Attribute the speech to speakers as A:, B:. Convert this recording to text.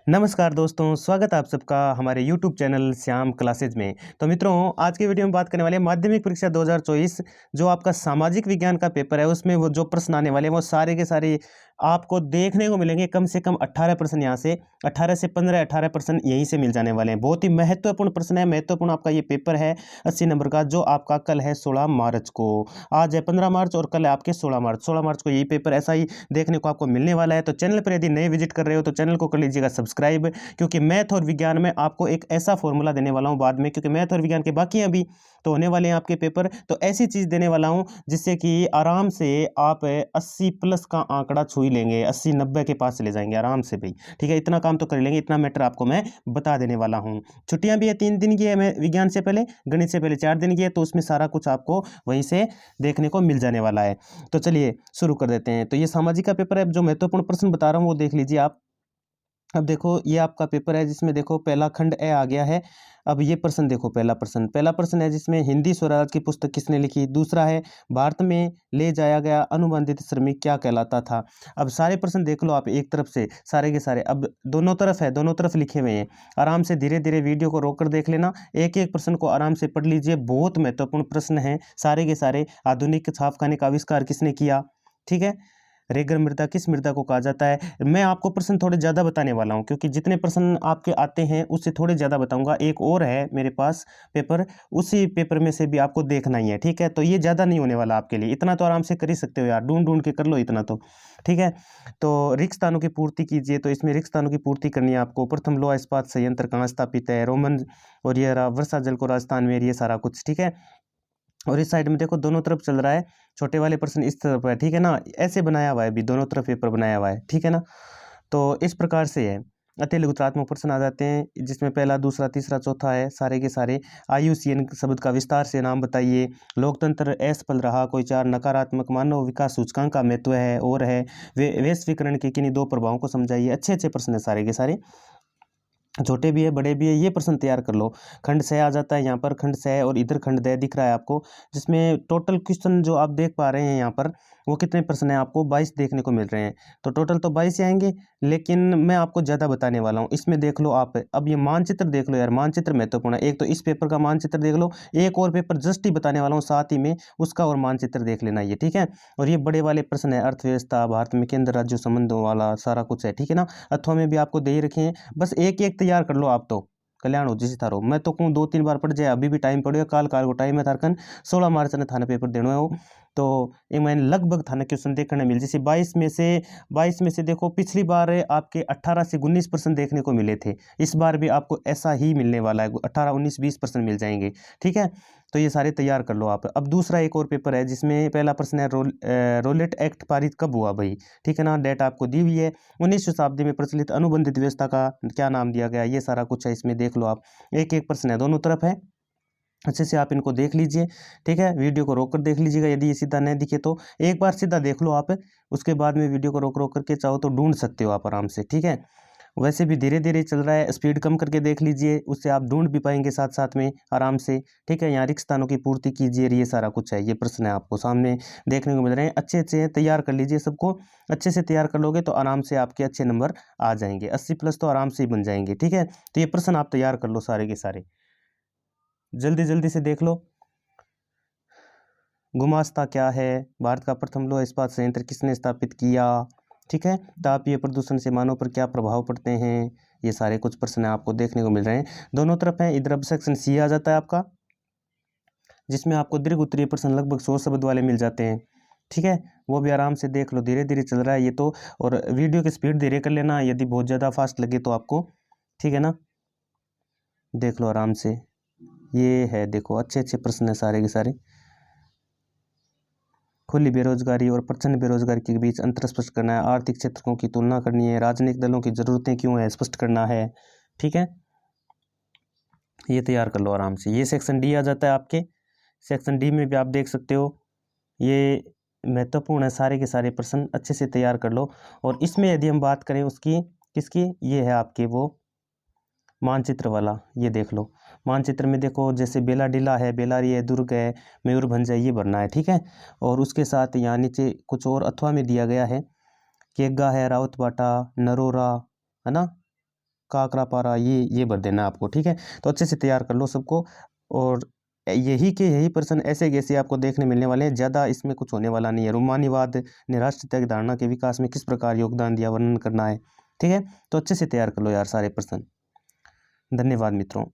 A: नमस्कार दोस्तों, स्वागत है आप सबका हमारे YouTube चैनल श्याम क्लासेज में। तो मित्रों, आज की वीडियो में बात करने वाले हैं माध्यमिक परीक्षा 2024 जो आपका सामाजिक विज्ञान का पेपर है, उसमें वो जो प्रश्न आने वाले हैं वो सारे के सारे आपको देखने को मिलेंगे। कम से कम 18 प्रश्न यहाँ से 18 से 15 18 प्रश्न यहीं से मिल जाने वाले हैं। बहुत ही महत्वपूर्ण प्रश्न है, महत्वपूर्ण आपका ये पेपर है 80 नंबर का, जो आपका कल है 16 मार्च को। आज है 15 मार्च और कल है आपके 16 मार्च। 16 मार्च को यही पेपर ऐसा ही देखने को आपको मिलने वाला है। तो चैनल पर यदि नए विजिट कर रहे हो तो चैनल को कर लीजिएगा सब्सक्राइब, क्योंकि मैथ और विज्ञान में आपको एक ऐसा फॉर्मूला देने वाला हूं बाद में, क्योंकि मैथ और विज्ञान के बाकी अभी तो होने वाले हैं आपके पेपर। तो ऐसी चीज देने वाला हूं जिससे कि आराम से आप 80 प्लस का आंकड़ा छू ही लेंगे, 80 90 के पास चले जाएंगे आराम से भाई। ठीक है, इतना काम तो कर लेंगे, इतना मैटर आपको मैं बता देने वाला हूं। छुट्टियां भी है 3 दिन की है, मैं विज्ञान से पहले, गणित से पहले 4 दिन की है, तो उसमें सारा कुछ आपको वहीं से देखने को मिल जाने वाला है। तो चलिए शुरू कर देते हैं। तो ये सामाजिक का पेपर है, जो महत्वपूर्ण प्रश्न बता रहा हूँ वो देख लीजिए आप। अब देखो, ये आपका पेपर है जिसमें देखो पहला खंड ए आ गया है। अब ये प्रश्न देखो, पहला प्रश्न है जिसमें हिंदी स्वराज की पुस्तक किसने लिखी। दूसरा है भारत में ले जाया गया अनुबंधित श्रमिक क्या कहलाता था। अब सारे प्रश्न देख लो आप एक तरफ से, सारे के सारे। अब दोनों तरफ है, दोनों तरफ लिखे हुए हैं। आराम से धीरे धीरे वीडियो को रोक कर देख लेना, एक एक प्रश्न को आराम से पढ़ लीजिए। बहुत महत्वपूर्ण प्रश्न है सारे के सारे। आधुनिक छापखाने का आविष्कार किसने किया। ठीक है, रेगर मृदा किस मृदा को कहा जाता है। मैं आपको प्रश्न थोड़े ज़्यादा बताने वाला हूँ, क्योंकि जितने प्रश्न आपके आते हैं उससे थोड़े ज़्यादा बताऊंगा। एक और है मेरे पास पेपर, उसी पेपर में से भी आपको देखना ही है। ठीक है, तो ये ज़्यादा नहीं होने वाला आपके लिए, इतना तो आराम से कर ही सकते हो यार, ढूंढ ढूंढ के कर लो इतना तो। ठीक है, तो रिक्त स्थानों की पूर्ति कीजिए। तो इसमें रिक्त स्थानों की पूर्ति करनी है आपको। प्रथम लोहा इस्पात संयंत्र कहाँ स्थापित है, रोमन, और ये रहा वर्षा जल को राजस्थान में, ये सारा कुछ। ठीक है, और इस साइड में देखो दोनों तरफ चल रहा है, छोटे वाले प्रश्न इस तरफ है। ठीक है ना, ऐसे बनाया हुआ है भी, दोनों तरफ पेपर बनाया हुआ है। ठीक है ना, तो इस प्रकार से है। अति लघुत्रात्मक प्रश्न आ जाते हैं, जिसमें पहला दूसरा तीसरा चौथा है सारे के सारे। आयुष्यन शब्द का विस्तार से नाम बताइए। लोकतंत्र असफल रहा, कोई 4 नकारात्मक। मानव विकास सूचकांक का महत्व है और है। वैश्वीकरण के किन्हीं 2 प्रभावों को समझाइए। अच्छे अच्छे प्रश्न है सारे के सारे, छोटे भी है बड़े भी है। ये प्रश्न तैयार कर लो। खंड 6 आ जाता है यहाँ पर, खंड 6, और इधर खंड 10 दिख रहा है आपको, जिसमें टोटल क्वेश्चन जो आप देख पा रहे हैं यहाँ पर, वो कितने प्रश्न है आपको 22 देखने को मिल रहे हैं। तो टोटल तो 22 ही आएंगे, लेकिन मैं आपको ज़्यादा बताने वाला हूँ। इसमें देख लो आप, अब ये मानचित्र देख लो यार, मानचित्र महत्वपूर्ण है। एक तो इस पेपर का मानचित्र देख लो, एक और पेपर जस्ट ही बताने वाला हूँ साथ ही में, उसका और मानचित्र देख लेना ये। ठीक है, और ये बड़े वाले प्रश्न है, अर्थव्यवस्था, भारत में केंद्र राज्य संबंधों वाला सारा कुछ है। ठीक है ना, अथवा में भी आपको दे ही रखे हैं, बस एक एक तैयार कर लो आप, तो कल्याण हो जिस थारो। मैं तो कहूँ 2 3 बार पढ़ जाए, अभी भी टाइम पड़ेगा, काल काल को टाइम है थारकन। 16 मार्च ने थाना पेपर देना है वो। तो एक मैंने लगभग थाना क्वेश्चन देखने मिल, जैसे 22 में से देखो, पिछली बार आपके 18 से 19% देखने को मिले थे। इस बार भी आपको ऐसा ही मिलने वाला है, 18 19 20% मिल जाएंगे। ठीक है, तो ये सारे तैयार कर लो आप। अब दूसरा एक और पेपर है, जिसमें पहला प्रश्न है रोलेट एक्ट पारित कब हुआ भाई। ठीक है ना, डेट आपको दी हुई है। 19वीं शताब्दी में प्रचलित अनुबंधित व्यवस्था का क्या नाम दिया गया, ये सारा कुछ है इसमें, देख लो आप। एक एक प्रश्न है, दोनों तरफ है, अच्छे से आप इनको देख लीजिए। ठीक है, वीडियो को रोक कर देख लीजिएगा, यदि ये सीधा नहीं दिखे तो एक बार सीधा देख लो आप, उसके बाद में वीडियो को रोक रोक करके चाहो तो ढूंढ सकते हो आप आराम से। ठीक है, वैसे भी धीरे धीरे चल रहा है, स्पीड कम करके देख लीजिए, उससे आप ढूंढ भी पाएंगे साथ साथ में आराम से। ठीक है, यहाँ रिक्त स्थानों की पूर्ति कीजिए, ये सारा कुछ है, ये प्रश्न है आपको सामने देखने को मिल रहे हैं। अच्छे अच्छे तैयार कर लीजिए, सबको अच्छे से तैयार कर लोगे तो आराम से आपके अच्छे नंबर आ जाएंगे, 80 प्लस तो आराम से ही बन जाएंगे। ठीक है, तो ये प्रश्न आप तैयार कर लो सारे के सारे, जल्दी जल्दी से देख लो। गुमास्ता क्या है, भारत का प्रथम लौह इस्पात संयंत्र किसने स्थापित किया। ठीक है, तापीय प्रदूषण से मानव पर क्या प्रभाव पड़ते हैं, ये सारे कुछ प्रश्न आपको देखने को मिल रहे हैं, दोनों तरफ हैं। इधर अब सेक्शन सी आ जाता है आपका, जिसमें आपको दीर्घ उत्तरीय प्रश्न लगभग 100 शब्द वाले मिल जाते हैं। ठीक है, वो भी आराम से देख लो, धीरे धीरे चल रहा है ये तो। और वीडियो की स्पीड धीरे कर लेना, यदि बहुत ज़्यादा फास्ट लगे तो आपको। ठीक है ना, देख लो आराम से, ये है देखो, अच्छे अच्छे प्रश्न है सारे के सारे। खुली बेरोजगारी और प्रचंड बेरोजगारी के बीच अंतर स्पष्ट करना है। आर्थिक क्षेत्रों की तुलना करनी है। राजनीतिक दलों की जरूरतें क्यों है, स्पष्ट करना है। ठीक है, ये तैयार कर लो आराम से। ये सेक्शन डी आ जाता है आपके, सेक्शन डी में भी आप देख सकते हो, ये महत्वपूर्ण है सारे के सारे प्रश्न, अच्छे से तैयार कर लो। और इसमें यदि हम बात करें उसकी, किसकी, ये है आपके वो मानचित्र वाला, ये देख लो। मानचित्र में देखो, जैसे बेलाडीला है, बेलारी है, दुर्ग है, मयूरभंज है, ये भरना है। ठीक है, और उसके साथ यहाँ नीचे कुछ और अथवा में दिया गया है, केगा है, रावतबाटा, नरोरा, है ना, काकरा पारा ये भर देना आपको, ठीक है। तो अच्छे से तैयार कर लो सबको। और यही प्रश्न ऐसे कैसे आपको देखने मिलने वाले हैं, ज़्यादा इसमें कुछ होने वाला नहीं है। रोमानीवाद ने राष्ट्रीयता की धारणा के विकास में किस प्रकार योगदान दिया, वर्णन करना है, ठीक है। तो अच्छे से तैयार कर लो यार सारे प्रश्न। धन्यवाद मित्रों।